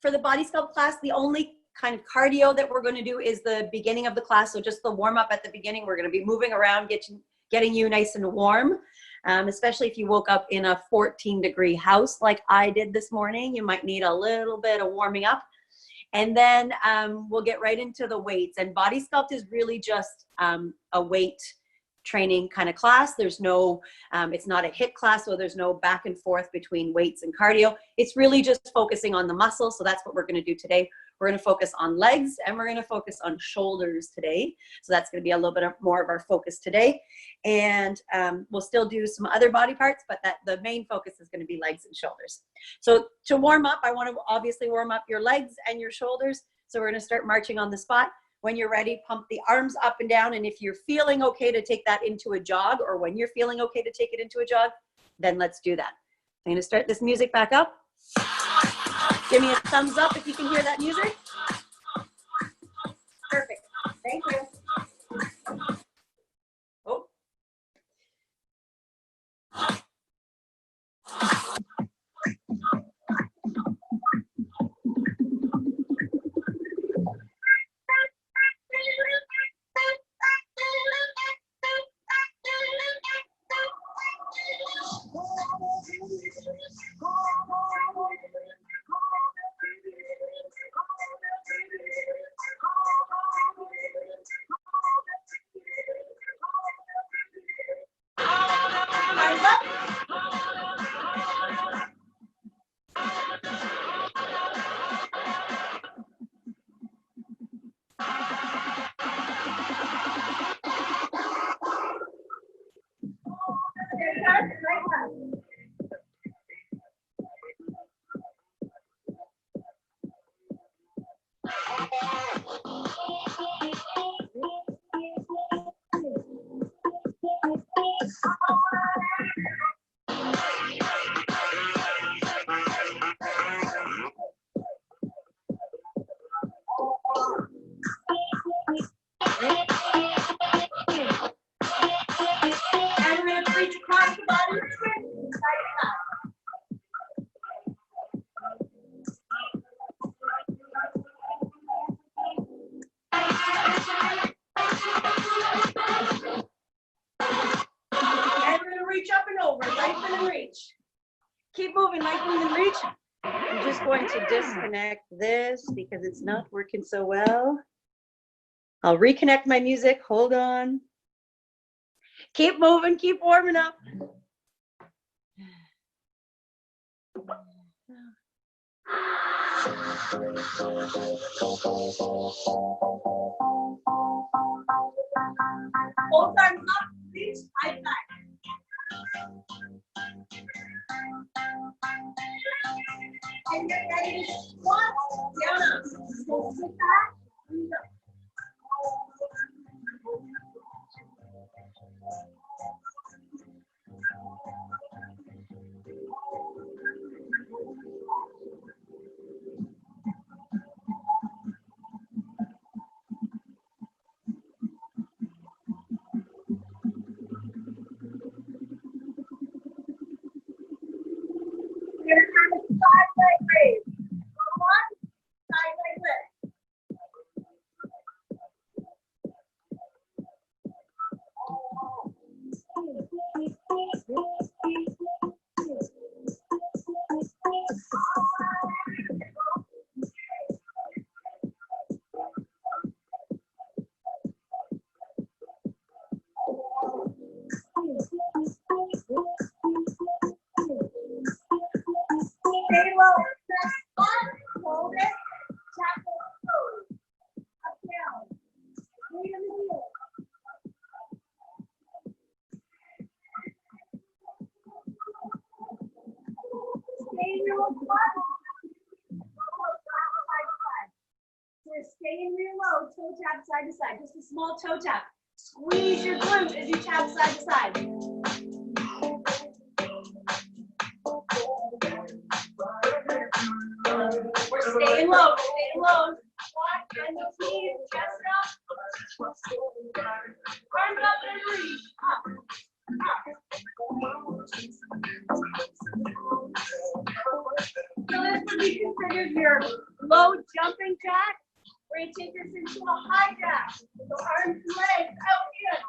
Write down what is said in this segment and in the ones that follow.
For the body sculpt class, the only kind of cardio that we're going to do is the beginning of the class. So just the warm up at the beginning. We're going to be moving around, getting you nice and warm. Especially if you woke up in a 14-degree house like I did this morning, you might need a little bit of warming up. And then we'll get right into the weights. And body sculpt is really just a weight training kind of class. There's no, it's not a HIIT class, so there's no back and forth between weights and cardio. It's really just focusing on the muscle. So that's what we're going to do today. We're going to focus on legs and we're going to focus on shoulders today. So that's going to be a little bit more of our focus today. And we'll still do some other body parts, but the main focus is going to be legs and shoulders. So to warm up, I want to obviously warm up your legs and your shoulders. So we're going to start marching on the spot. When you're ready, pump the arms up and down. And if you're feeling okay to take that into a jog, or when you're feeling okay to take it into a jog, then let's do that. I'm going to start this music back up. Give me a thumbs up if you can hear that music. Perfect. Thank you. Oh. Keep moving, lengthen and reach. I'm just going to disconnect this because it's not working so well. I'll reconnect my music. Hold on. Keep moving, keep warming up. Both arms up, reach, high five. And get ready to squat down up. So sit back and go. We're going to have a side leg raise. Go on, side leg lift. Stay low. Press up, hold it, tap the toes. Up, down. Weight in the heel. Stay in your butt. So stay in rear low, toe tap side to side. Just a small toe tap. Squeeze your glutes as you tap side to side. We're staying low, staying low. Squat, bend the knees, chest up. Arms up and reach. Up, up. So this would be considered your low jumping jack, where you take this into a high jack. So arms and legs out here.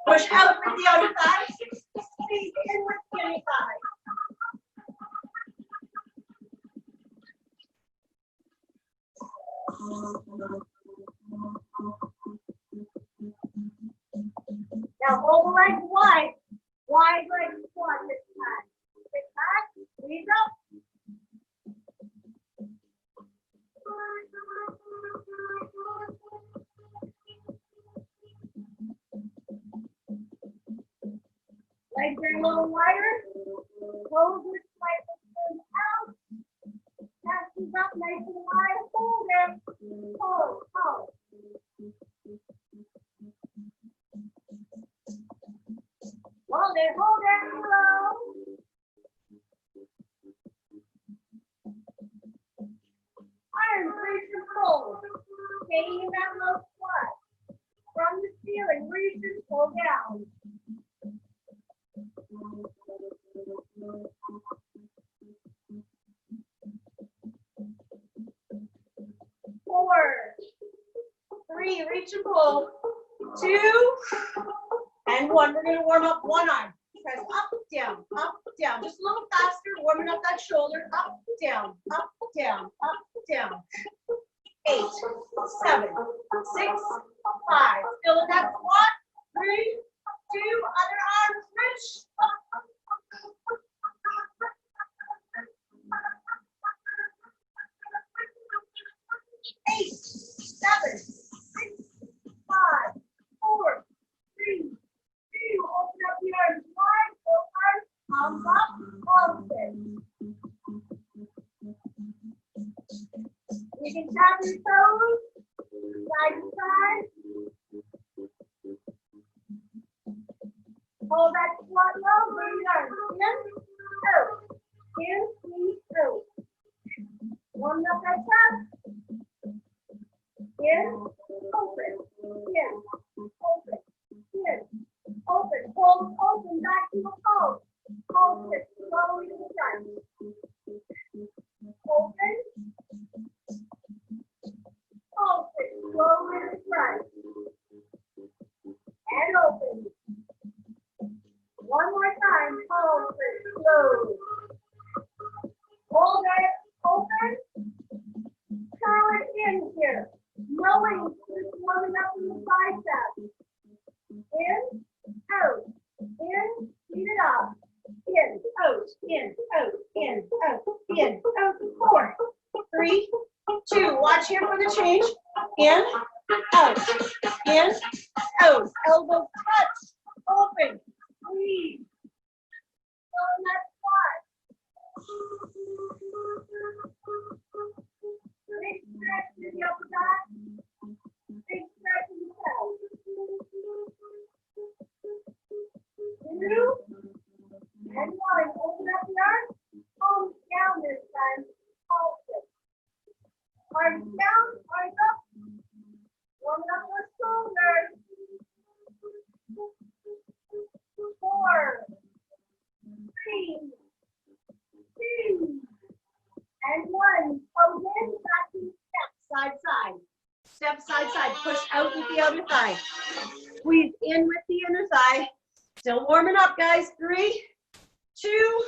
Push out with the outer thigh. Squeeze in with the inner thigh. Now hold the legs wide. Wide leg squat this time. Sit back, squeeze up. Legs are a little wider. Close this slightly turn out. Chest is up nice and wide. Hold it. Hold, hold. Hold it, hold it, slow. Arms reach and pull. Staying in that low squat. From the ceiling, reach and pull down. Four, three, reach and pull. 2, and 1. We're going to warm up one arm. Press up, down, just a little faster, warming up that shoulder. Up, down, up, down, up, down. 8, 7, 6, 5. Still in that squat. 3, 2, other arms, reach. Up. 8, 7, 6, 5, 4, 3, 2. Open up the arms wide, full arms, palms up, palms in. You can tap your toes, side to side. Hold that squat low, bring the arms in, squeeze, out. Warm up that chest. In, open, in, open, in, open, hold, open, back to the pose. Hold it, slowly to the front. Open, hold it, slowly to the front. And open. One more time, hold it, slowly. Hold it, open, curl it in here. Knowing it's warming up in the biceps. In, out, in, speed it up. In, out, in, out, in, out, in, out. 4, 3, 2. Watch here for the change. In, out, elbows touch, open, squeeze. Go in that squat. Big stretch to the upper back. Big stretch in the chest. 2, and 1. Open up the arms. Palms down this time. Pulse it. Arms down, arms up. Warming up those shoulders. 4, 3, 2, and 1. Toes in, back to step, side, side. Step, side, side. Push out with the outer thigh. Squeeze in with the inner thigh. Still warming up, guys. 3, 2,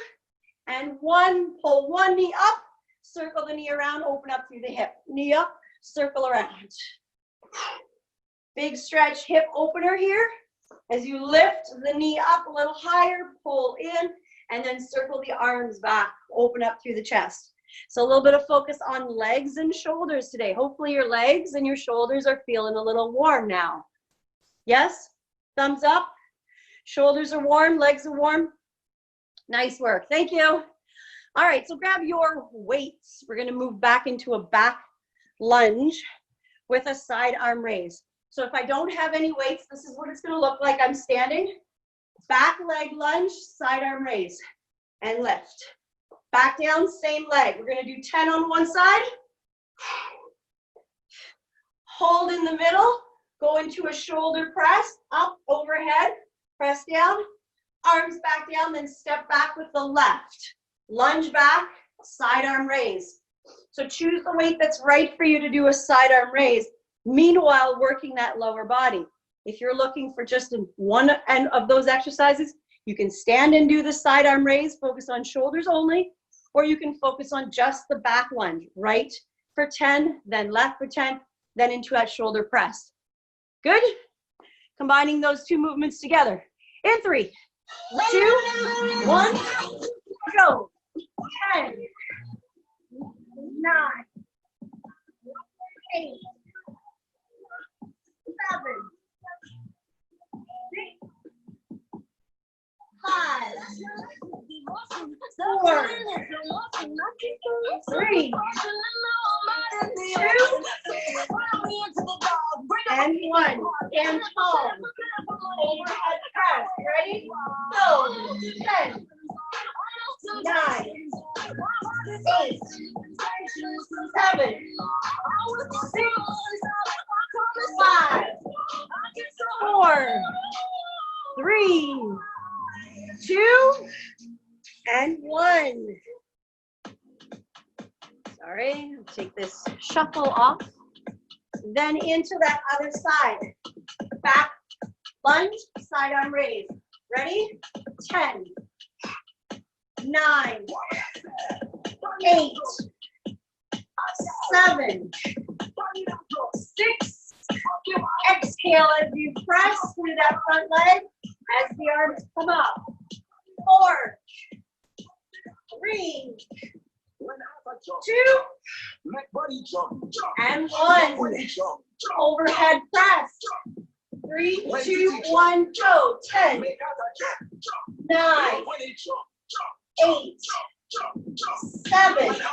and 1. Pull one knee up. Circle the knee around. Open up through the hip. Knee up. Circle around. Big stretch hip opener here. As you lift the knee up a little higher, pull in, and then circle the arms back. Open up through the chest. So a little bit of focus on legs and shoulders today. Hopefully your legs and your shoulders are feeling a little warm now. Yes? Thumbs up. Shoulders are warm, legs are warm. Nice work. Thank you. All right, so grab your weights. We're going to move back into a back lunge with a side arm raise. So if I don't have any weights, this is what it's going to look like. I'm standing, back leg lunge, side arm raise, and lift. Back down, same leg. We're going to do 10 on one side. hold in the middle, go into a shoulder press, up, overhead, press down, arms back down, then step back with the left. Lunge back, side arm raise. So choose the weight that's right for you to do a side arm raise, meanwhile working that lower body. If you're looking for just one end of those exercises, you can stand and do the side arm raise, focus on shoulders only, or you can focus on just the back lunge, right for 10, then left for 10, then into that shoulder press. Good? Combining those two movements together. In 3, 2, 1, go. 10, 9, 8, 7, 6, 5, 4, 3, 2, and 1. Stand tall. Overhead press. Ready? Go. 10, 9, 8, 7, 6, 5, 4, 3, 2, and 1. Sorry, I'll take this shuffle off. Then into that other side. Back lunge, side arm raise. Ready? 10, 9, 8, 7, 6. Exhale as you press through that front leg as the arms come up. 4, 3, 2, and 1. Overhead press. 3, 2, 1, go. 10, 9, 8, 7, 6,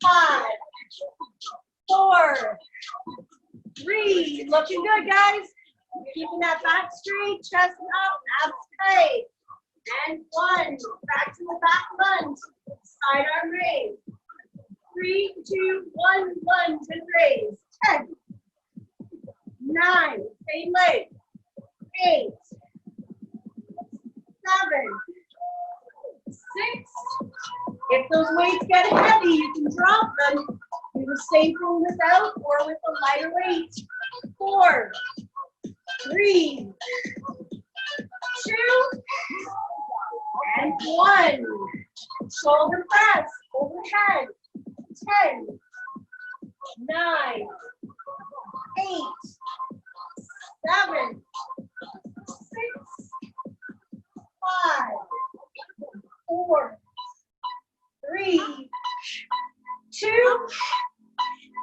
5, 4, 3. Looking good, guys. Keeping that back straight, chest up, abs tight. And 1. Back to the back lunge. Side arm raise. 3, 2, 1, lunge and raise. 10, 9, same leg. 8, 7, 6. If those weights get heavy, you can drop them. Do the same thing without or with a lighter weight. 4, 3, 2, and 1. Shoulder press, overhead. 10, 9, 8, 7, 6, 5, 4, 3, 2,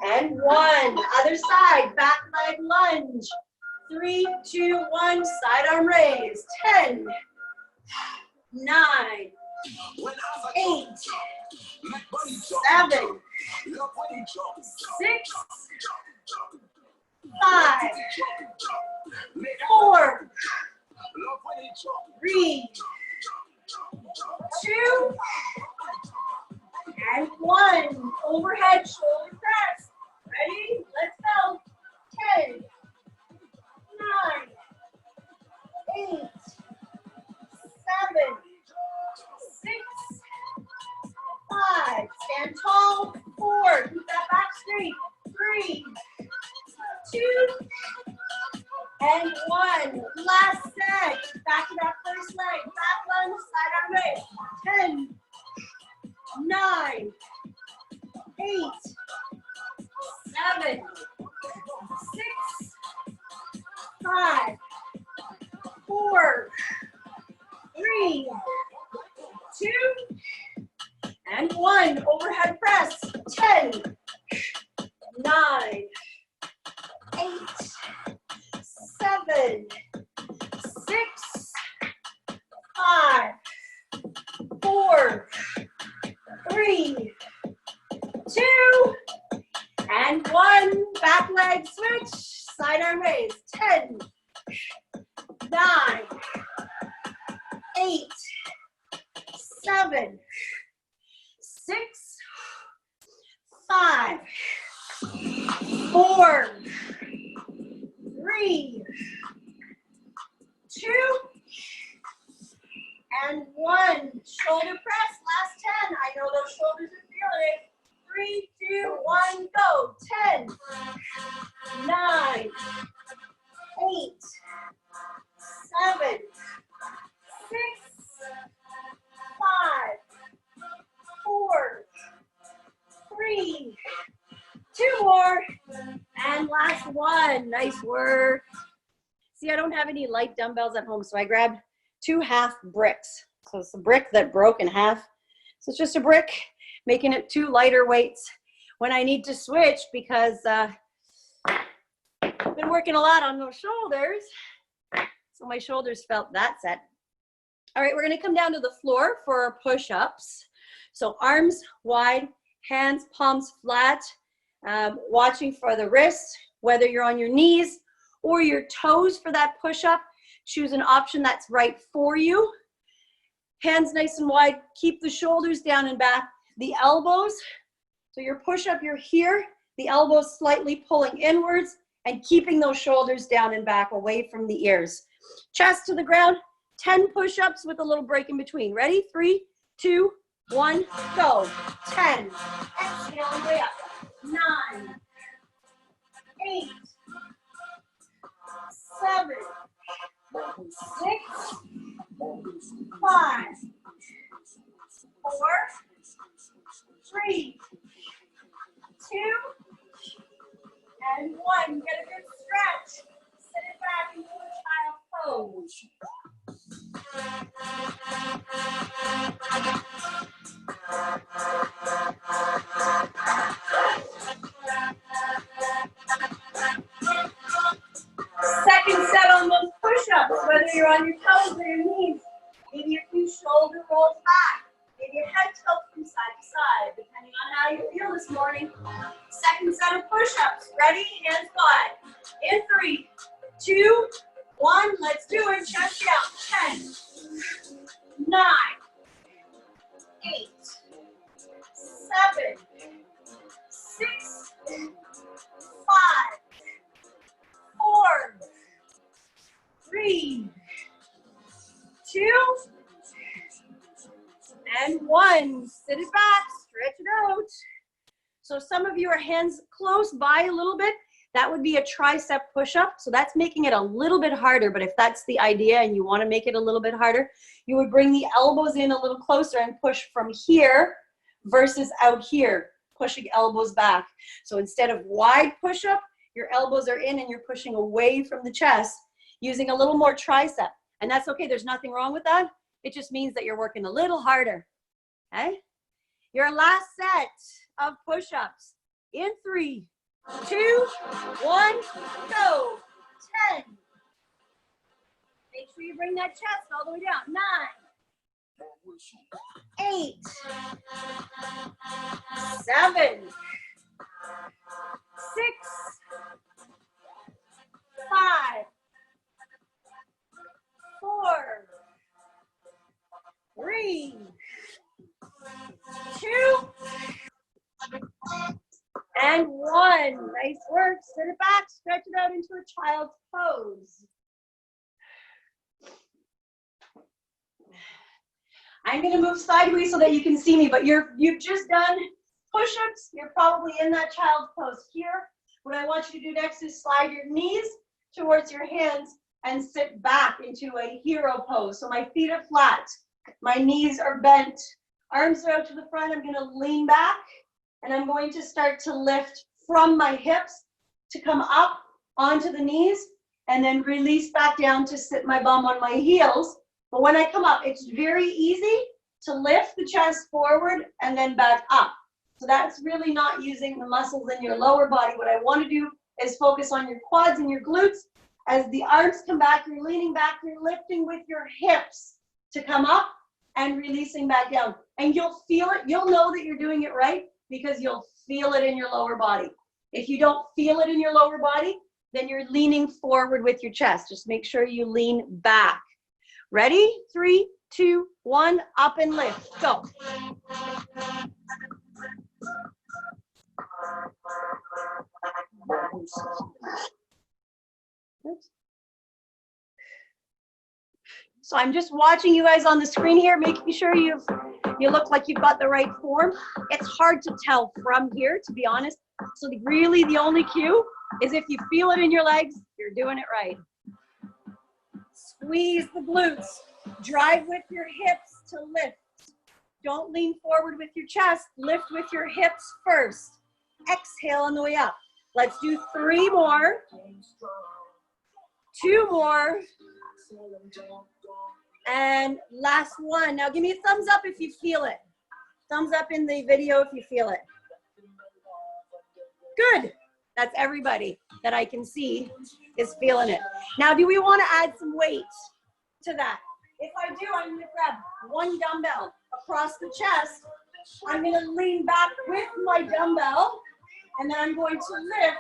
and 1. Other side, back leg lunge. 3, 2, 1, side arm raise. 10, 9, 8, 7, 6, 5, 4, 3, 2, and 1. Overhead shoulder press. Ready? Let's go. 10, 9, 8, 7, 6, 5. Stand tall. 4. Keep that back straight. 3, 2, and 1. Last set. Back to that first leg. Back lunge, side arm raise. 10, 9, 8, 7, 6, 5, 4, 3, 2, and 1. Overhead press. 10, 9, 8, 7, 6, 5, 4, 3, 2, and 1. Back leg switch. Side arm raise. 10, 9, 8, 7, 6, 5, 4, 3, 2, and 1. Shoulder press, last 10. I know those shoulders are feeling it. 3, 2, 1, go. 10, 9, 8, 7, 6, 5, 4, 3, 2 more, and last one. Nice work. See, I don't have any light dumbbells at home, so I grabbed 2 half bricks. So it's a brick that broke in half. So it's just a brick, making it 2 lighter weights when I need to switch, because I've been working a lot on those shoulders. So my shoulders felt that set. All right, we're gonna come down to the floor for our push-ups. So arms wide, hands, palms flat, watching for the wrists, whether you're on your knees or your toes for that push-up. Choose an option that's right for you. Hands nice and wide, keep the shoulders down and back. The elbows, so your push-up, you're here, the elbows slightly pulling inwards and keeping those shoulders down and back away from the ears. Chest to the ground, 10 push-ups with a little break in between. Ready? 3, 2, 1, go. 10. Exhale and way up. 9, 8, 7, 6, 5, 4, 3, 2, and 1. Get a good stretch. Sit it back into a child pose. Second set on those push-ups, whether you're on your toes or your knees. Maybe a few shoulder rolls back. Maybe your head tilts from side to side, depending on how you feel this morning. Second set of push-ups. Ready? Hands wide. In 3, 2, 1. Let's do it. Chest down. 10, 9, 8, 7, 6, 5, 4, 3, 2, and 1. Sit it back, stretch it out. So some of you are hands close by a little bit. That would be a tricep push-up. So that's making it a little bit harder, but if that's the idea and you want to make it a little bit harder, you would bring the elbows in a little closer and push from here versus out here, pushing elbows back. So instead of wide push-up, your elbows are in and you're pushing away from the chest, using a little more tricep. And that's okay, there's nothing wrong with that. It just means that you're working a little harder, okay? Your last set of push-ups. In 3, 2, 1, go. 10. Make sure you bring that chest all the way down. 9, 8, 7, 6, 5, 4, 3, 2, and 1. Nice work. Sit it back, stretch it out into a child's pose. I'm going to move sideways so that you can see me, but you've just done push-ups. You're probably in that child's pose here. What I want you to do next is slide your knees towards your hands and sit back into a hero pose. So my feet are flat, my knees are bent, arms are out to the front. I'm going to lean back and I'm going to start to lift from my hips to come up onto the knees and then release back down to sit my bum on my heels. But when I come up, it's very easy to lift the chest forward and then back up. So that's really not using the muscles in your lower body. What I want to do is focus on your quads and your glutes. As the arms come back, you're leaning back, you're lifting with your hips to come up and releasing back down. And you'll feel it. You'll know that you're doing it right because you'll feel it in your lower body. If you don't feel it in your lower body, then you're leaning forward with your chest. Just make sure you lean back. Ready? 3, 2, 1, up and lift. Go. Oops. So I'm just watching you guys on the screen here, making sure you look like you've got the right form. It's hard to tell from here, to be honest. So really the only cue is if you feel it in your legs, you're doing it right. Squeeze the glutes. Drive with your hips to lift. Don't lean forward with your chest. Lift with your hips first. Exhale on the way up. Let's do 3 more. 2 more. And last one. Now give me a thumbs up if you feel it. Thumbs up in the video if you feel it. Good. That's everybody that I can see is feeling it. Now, do we want to add some weight to that? If I do, I'm going to grab 1 dumbbell across the chest. I'm going to lean back with my dumbbell, and then I'm going to lift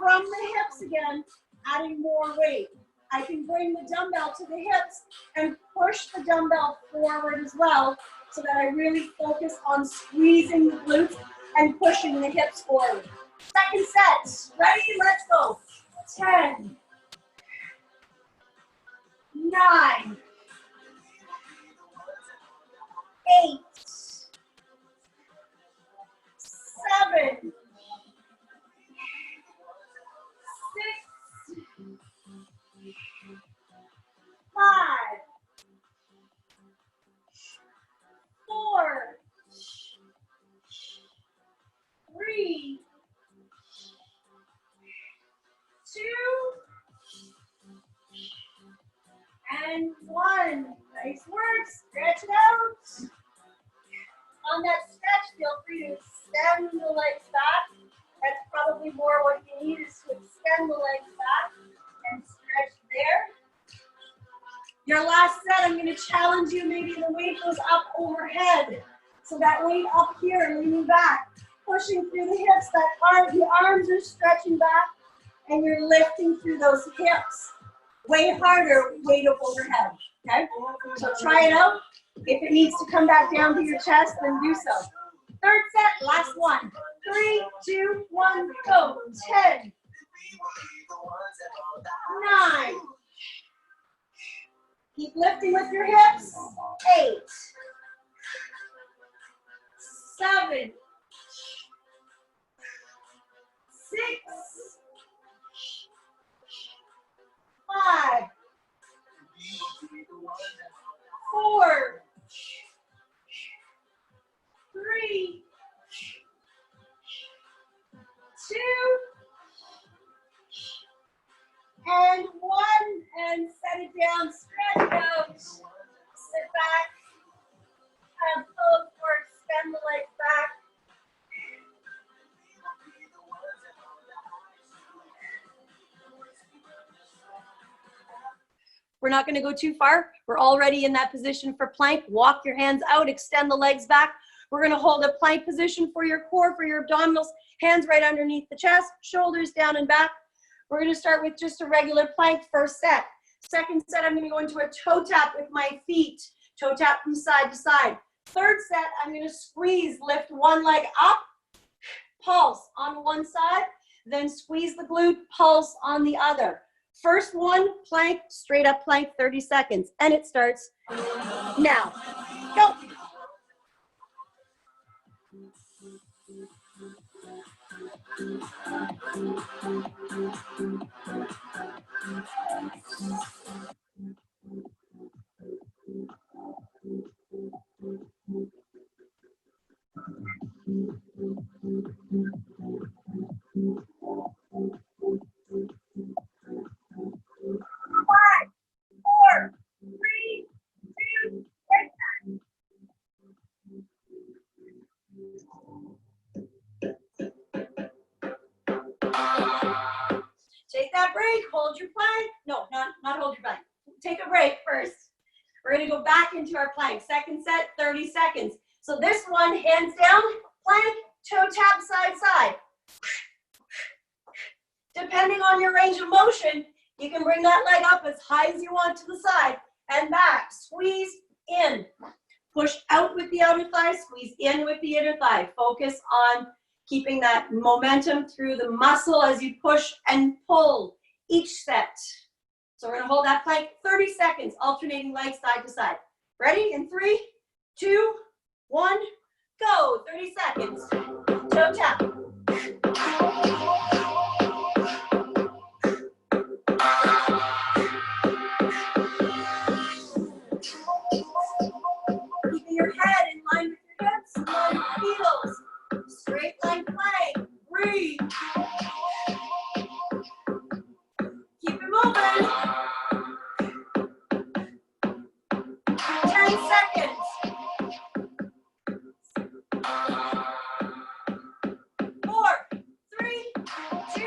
from the hips again, adding more weight. I can bring the dumbbell to the hips and push the dumbbell forward as well, so that I really focus on squeezing the glutes and pushing the hips forward. Second set. Ready? Let's go. 10, 9, 8, 7, 6, 5, 4, 3, 2, and 1. Nice work. Stretch it out. On that stretch, feel free to extend the legs back. That's probably more what you need, is to extend the legs back and stretch there. Your last set, I'm going to challenge you. Maybe the weight goes up overhead. So that weight up here, leaning back, pushing through the hips. The arms are stretching back, and you're lifting through those hips. Way harder, weight up overhead. Okay? So try it out. If it needs to come back down to your chest, then do so. Third set, last one. 3, 2, 1, go. 10, 9. Keep lifting with your hips. 8, 7, 6, 5, 4, 3, 2, and 1, and set it down, stretch out, sit back, have pose or extend the legs back. We're not going to go too far. We're already in that position for plank. Walk your hands out, extend the legs back. We're going to hold a plank position for your core, for your abdominals, hands right underneath the chest, shoulders down and back. We're going to start with just a regular plank first set. Second set, I'm going to go into a toe tap with my feet. Toe tap from side to side. Third set, I'm going to squeeze, lift one leg up, pulse on one side, then squeeze the glute, pulse on the other. First one, plank, straight up plank, 30 seconds. And it starts now. Go. Take that break, hold your plank. No, not hold your plank. Take a break first. We're gonna go back into our plank. Second set, 30 seconds. So this one, hands down, plank, toe tap, side, side. Depending on your range of motion, you can bring that leg up as high as you want to the side and back. Squeeze in. Push out with the outer thigh, squeeze in with the inner thigh. Focus on keeping that momentum through the muscle as you push and pull each set. So we're gonna hold that plank 30 seconds, alternating legs side to side. Ready? In 3, 2, 1, go. 30 seconds. Toe tap. Keeping your head in line with your hips, in line with your heels. Straight line plank. Breathe. Keep it moving. 10 seconds. 4, 3, 2,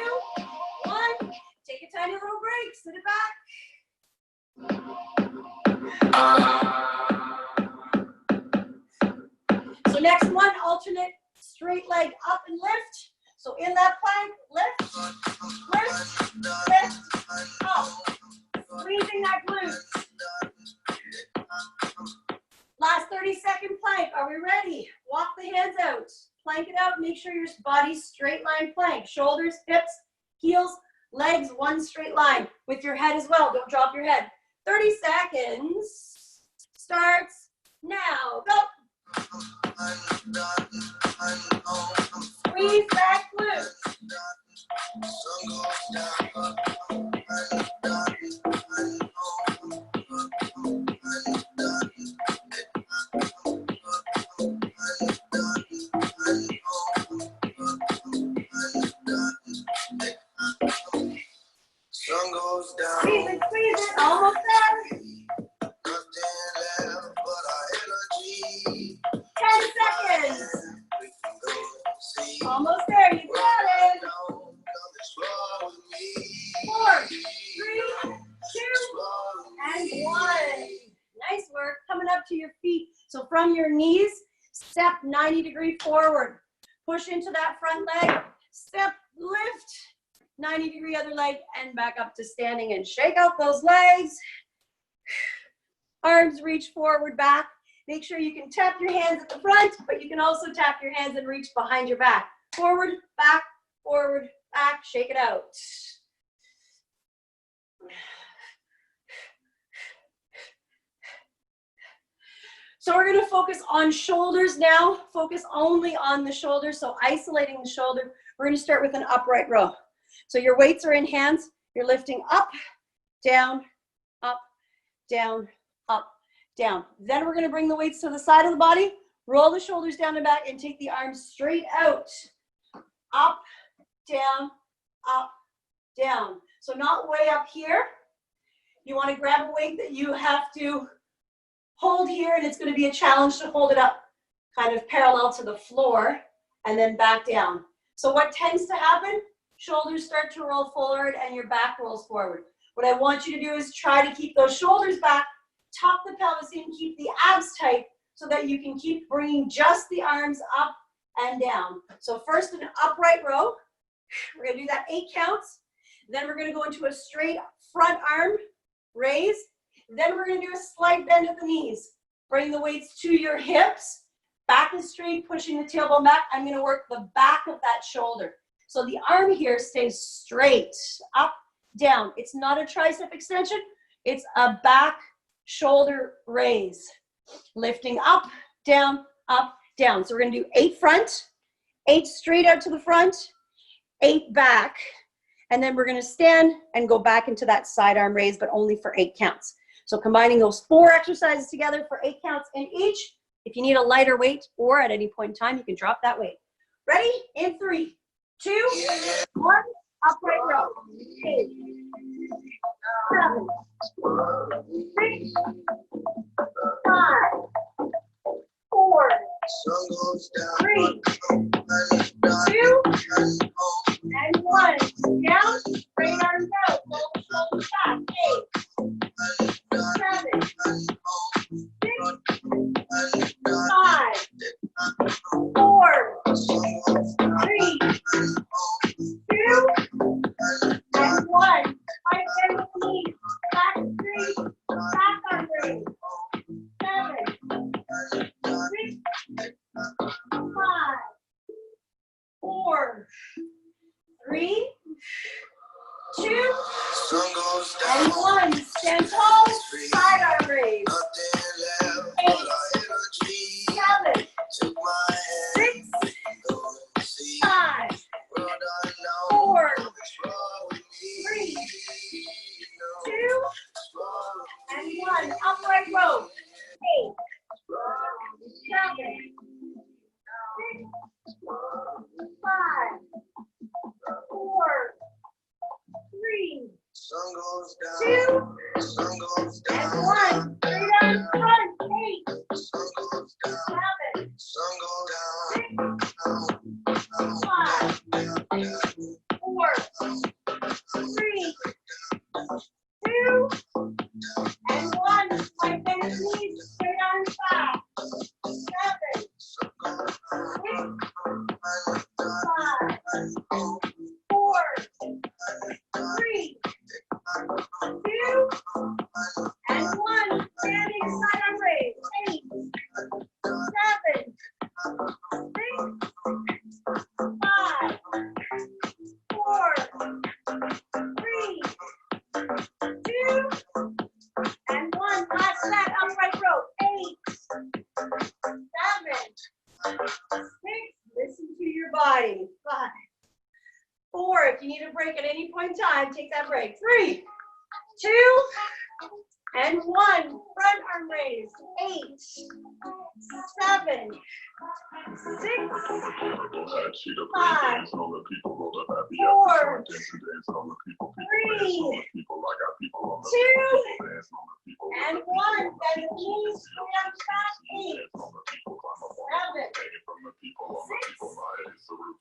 1. Take a tiny little break. Sit it back. So next one, alternate straight leg up and lift. So in that plank, lift, lift, lift, up. Squeezing that glute. Last 30-second plank. Are we ready? Walk the hands out. Plank it out. Make sure your body's straight line plank. Shoulders, hips, heels, legs, one straight line. With your head as well. Don't drop your head. 30 seconds. Starts now. Go. Squeeze that glute. Squeeze it, almost there. 10 seconds. Almost there, you got it. 4, 3, 2, and 1. Nice work. Coming up to your feet. So from your knees, step 90-degree forward. Push into that front leg. Step, lift. 90-degree other leg and back up to standing and shake out those legs. Arms reach forward, back. Make sure you can tap your hands at the front, but you can also tap your hands and reach behind your back. Forward, back, shake it out. So we're gonna focus on shoulders now. Focus only on the shoulders, so isolating the shoulder. We're gonna start with an upright row. So your weights are in hands. You're lifting up, down, up, down, up, down. Then we're going to bring the weights to the side of the body, roll the shoulders down and back, and take the arms straight out. Up, down, up, down. So not way up here. You want to grab a weight that you have to hold here, and it's going to be a challenge to hold it up kind of parallel to the floor and then back down. So what tends to happen? Shoulders start to roll forward and your back rolls forward. What I want you to do is try to keep those shoulders back, tuck the pelvis in, keep the abs tight so that you can keep bringing just the arms up and down. So first an upright row. We're going to do that 8 counts. Then we're going to go into a straight front arm raise. Then we're going to do a slight bend at the knees. Bring the weights to your hips. Back is straight, pushing the tailbone back. I'm going to work the back of that shoulder. So the arm here stays straight, up, down. It's not a tricep extension. It's a back shoulder raise. Lifting up, down, up, down. So we're going to do 8 front, 8 straight out to the front, 8 back. And then we're going to stand and go back into that side arm raise, but only for 8 counts. So combining those 4 exercises together for 8 counts in each. If you need a lighter weight or at any point in time, you can drop that weight. Ready? In 3, 2, 1, upright row. 8, 7, 6, 5, 4, 3, 2, and 1. Down, straight arms out, roll the shoulders back. 8, 7, 6, 5, 4, 3, 2, and 1. Right there with the knees. Back straight, back arm raise. 7, 6, 5, 2, and 1. Stand tall, side arm raise. 8, 7, 6, 5, 4, 3, 2, and 1. Upright row. 8, 7, 6, 5, 4, 3, 2, and 1. Straight down front. 8, 7, 6, 5, 4, 3, 2, and 1. Like Dennis knees, straight on his back. 7, 6, 5, 4, 3, 2, and 1. Standing side arm raise. 8, 7, 6, 5, 4, 3, 2, and 1. Last set, upright row. 8, 7, 6. Listen to your body. 5, 4. If you need a break at any point in time, take that break. 3, 2, and 1. Front arm raise. 8, 7, 6, 5, 4, 3, 2, and 1. Bend the knees, straight on the back. 8, 7,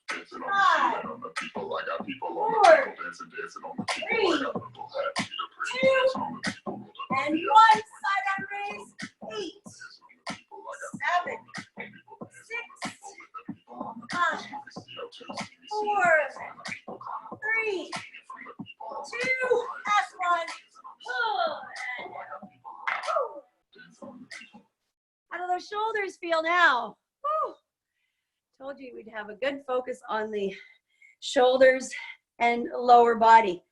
6, 5, 4, 3, 2, and 1. Side arm raise. 8, 7, 6, 5, 4, 3, 2. Last one. How do those shoulders feel now? Whew. Told you we'd have a good focus on the shoulders and lower body.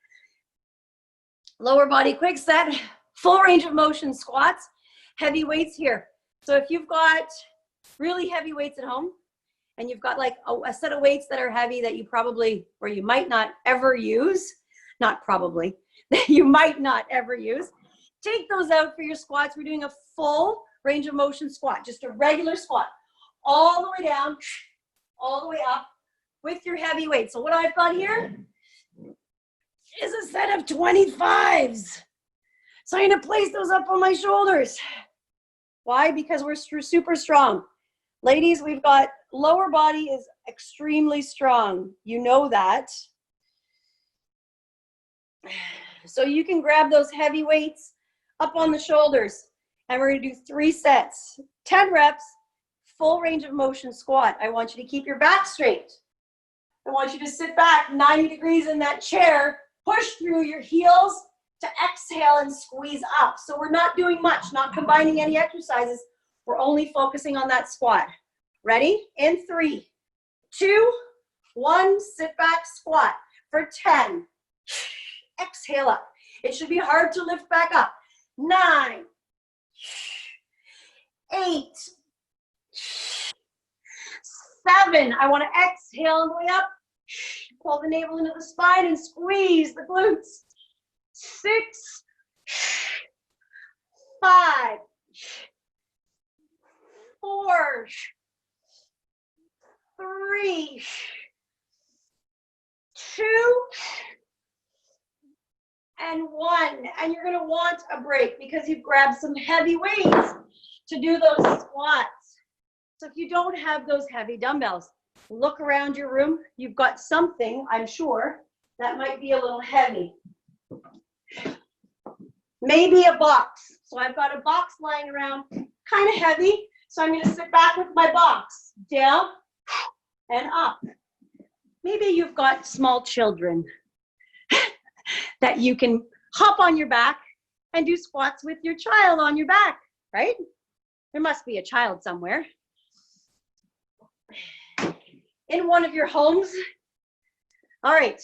Lower body quick set, full range of motion squats, heavy weights here. So if you've got really heavy weights at home and you've got like a set of weights that are heavy that you probably, or you might not ever use, not probably, that you might not ever use, take those out for your squats. We're doing a full range of motion squat, just a regular squat, all the way down, all the way up with your heavy weight. So what I've got here is a set of 25s. So I'm gonna place those up on my shoulders. Why? Because we're super strong. Ladies, we've got lower body is extremely strong. You know that. So you can grab those heavy weights up on the shoulders. And we're gonna do 3 sets, 10 reps, full range of motion squat. I want you to keep your back straight. I want you to sit back 90 degrees in that chair, push through your heels to exhale and squeeze up. So we're not doing much, not combining any exercises. We're only focusing on that squat. Ready? In 3, 2, 1, sit back, squat for 10. Exhale up. It should be hard to lift back up. 9, 8, 7. I want to exhale all the way up. Pull the navel into the spine and squeeze the glutes. 6, 5, 4, 3, 2, and 1. And you're going to want a break because you've grabbed some heavy weights to do those squats. So if you don't have those heavy dumbbells, look around your room. You've got something, I'm sure, that might be a little heavy. Maybe a box. So I've got a box lying around, kind of heavy. So I'm going to sit back with my box, down and up. Maybe you've got small children that you can hop on your back and do squats with your child on your back, right? There must be a child somewhere. In one of your homes. All right.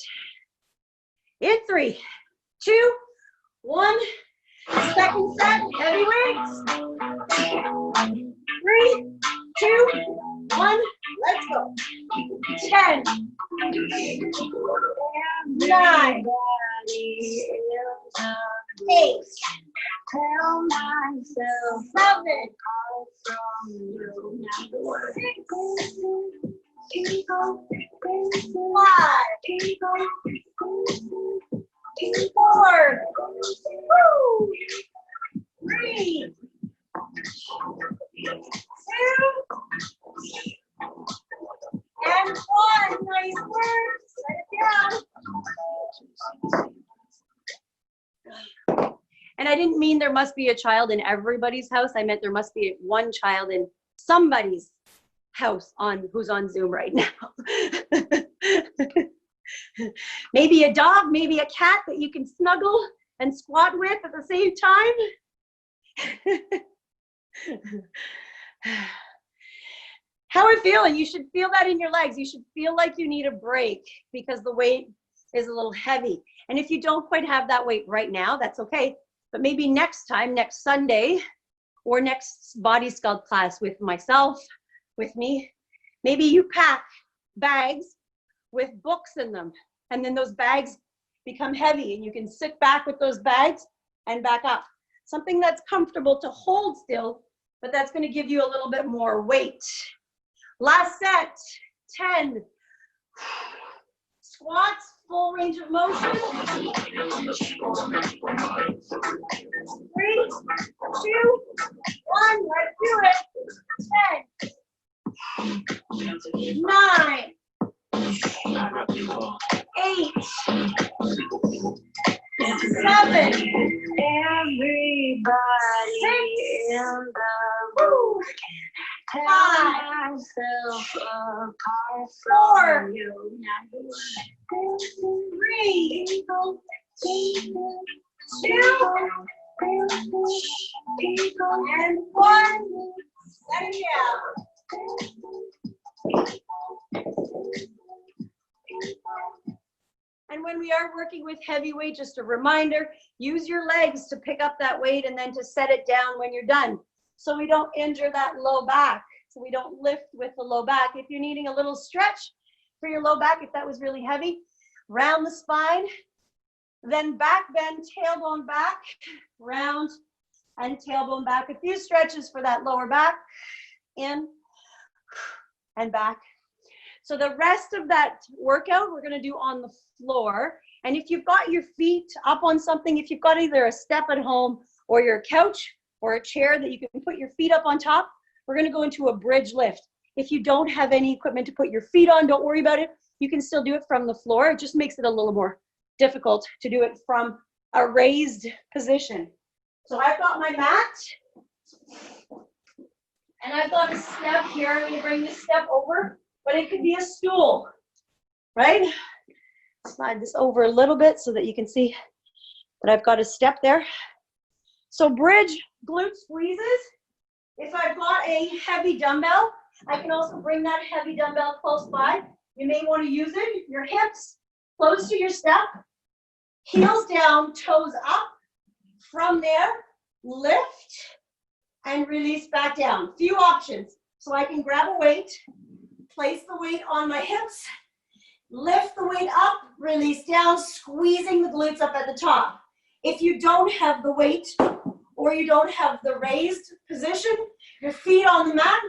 In 3, 2, 1. Second set, heavy weights. 3, 2, 1. Let's go. 10, 9, 8, tell myself 7, 6, 5, 4, 3, 2, and 1. Nice work. Let it down. And I didn't mean there must be a child in everybody's house. I meant there must be one child in somebody's house who's on Zoom right now. Maybe a dog, maybe a cat that you can snuggle and squat with at the same time. How are we feeling? You should feel that in your legs. You should feel like you need a break because the weight is a little heavy. And if you don't quite have that weight right now, that's okay. But maybe next time, next Sunday, or next body sculpt class with myself, with me, maybe you pack bags with books in them. And then those bags become heavy and you can sit back with those bags and back up. Something that's comfortable to hold still, but that's going to give you a little bit more weight. Last set, 10. Squats, full range of motion. 3, 2, 1, let's do it. 10, 9, 8, 7, everybody 6, in the room. 5, 4, 3, 2, and 1. Let it down. And when we are working with heavy weight, just a reminder, use your legs to pick up that weight and then to set it down when you're done. So we don't injure that low back. So we don't lift with the low back. If you're needing a little stretch for your low back, if that was really heavy, round the spine, then back bend, tailbone back, round and tailbone back. A few stretches for that lower back, in and back. So the rest of that workout we're gonna do on the floor. And if you've got your feet up on something, if you've got either a step at home or your couch or a chair that you can put your feet up on top, we're gonna go into a bridge lift. If you don't have any equipment to put your feet on, don't worry about it. You can still do it from the floor. It just makes it a little more difficult to do it from a raised position. So I've got my mat and I've got a step here. I'm gonna bring this step over, but it could be a stool, right? Slide this over a little bit so that you can see that I've got a step there. So bridge glute squeezes. If I've got a heavy dumbbell, I can also bring that heavy dumbbell close by. You may want to use it. Your hips close to your step, heels down, toes up. From there, lift and release back down. Few options. So I can grab a weight, place the weight on my hips, lift the weight up, release down, squeezing the glutes up at the top. If you don't have the weight or you don't have the raised position, your feet on the mat,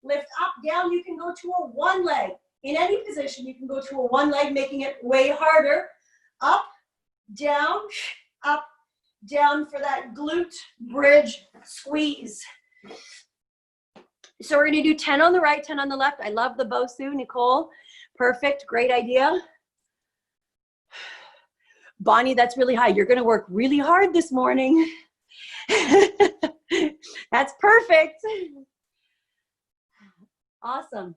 lift up, down, you can go to a one leg. In any position, you can go to a one leg, making it way harder. Up, down for that glute bridge squeeze. So we're gonna do 10 on the right, 10 on the left. I love the Bosu, Nicole. Perfect, great idea. Bonnie, that's really high. You're gonna work really hard this morning. That's perfect. Awesome.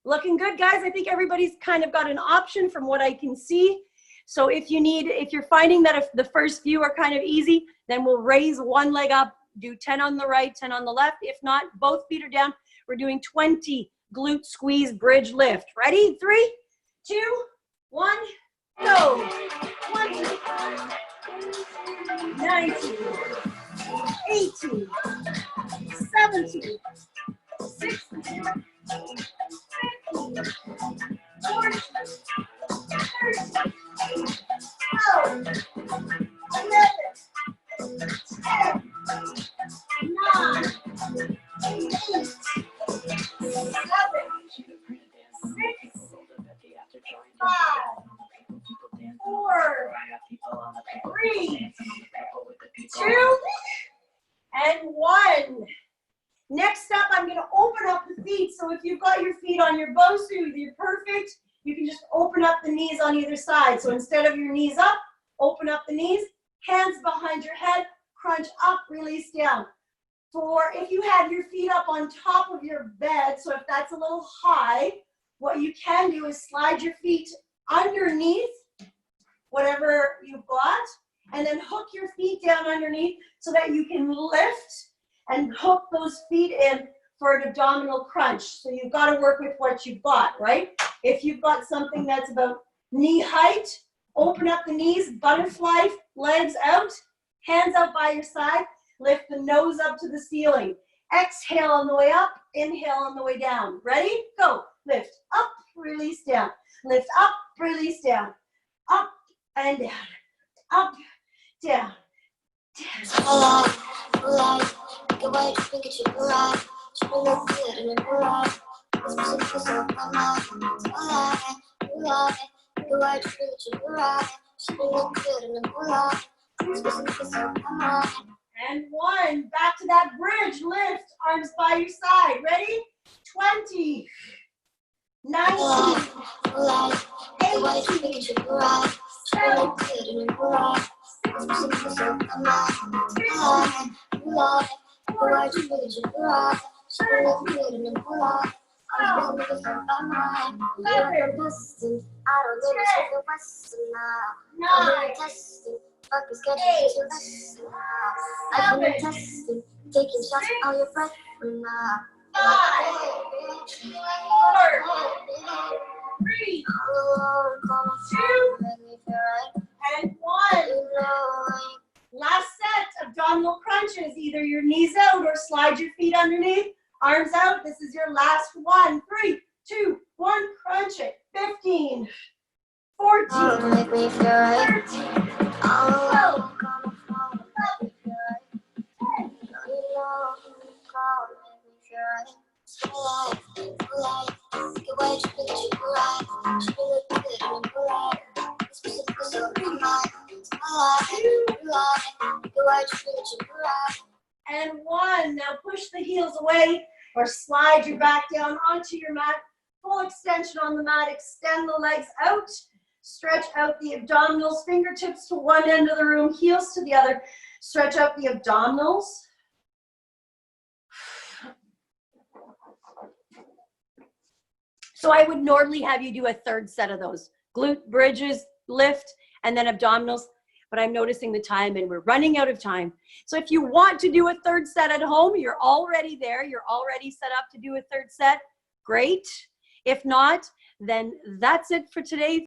Looking good, guys. I think everybody's kind of got an option from what I can see. So if you're finding that if the first few are kind of easy, then we'll raise one leg up, do 10 on the right, 10 on the left. If not, both feet are down. We're doing 20 glute squeeze bridge lift. Ready? 3, 2, 1, Go. 20, 19, 18, 17, 16, 15, 14, 13, 12, 11, 10, 9, 8, 7, 6, 5, 4, 3, 2, and 1. Next up, I'm going to open up the feet. So if you've got your feet on your Bosu, you're perfect. You can just open up the knees on either side. So instead of your knees up, open up the knees, hands behind your head, crunch up, release down. For if you have your feet up on top of your bed, so if that's a little high, what you can do is slide your feet underneath whatever you've got, and then hook your feet down underneath so that you can lift and hook those feet in for an abdominal crunch. So you've got to work with what you've got, right? If you've got something that's about knee height, open up the knees, butterfly, legs out, hands out by your side, lift the nose up to the ceiling. Exhale on the way up, inhale on the way down. Ready? Go. Lift up, release down. Lift up, release down. Up and down. Up, down, down. And 1. Back to that bridge. Lift. Arms by your side. Ready? 20. 19. 18. 17. 3, 2, and 1. Last set, abdominal crunches. Either your knees out or slide your feet underneath. Arms out. This is your last one. 3, 2, 1. Crunch it. 15, 14, 13, 12, and 1. Now push the heels away or slide your back down onto your mat. Full extension on the mat. Extend the legs out. Stretch out the abdominals. Fingertips to one end of the room, heels to the other. Stretch out the abdominals. So I would normally have you do a third set of those. Glute bridges, lift, and then abdominals. But I'm noticing the time and we're running out of time. So if you want to do a third set at home, you're already there. You're already set up to do a third set. Great. If not, then that's it for today.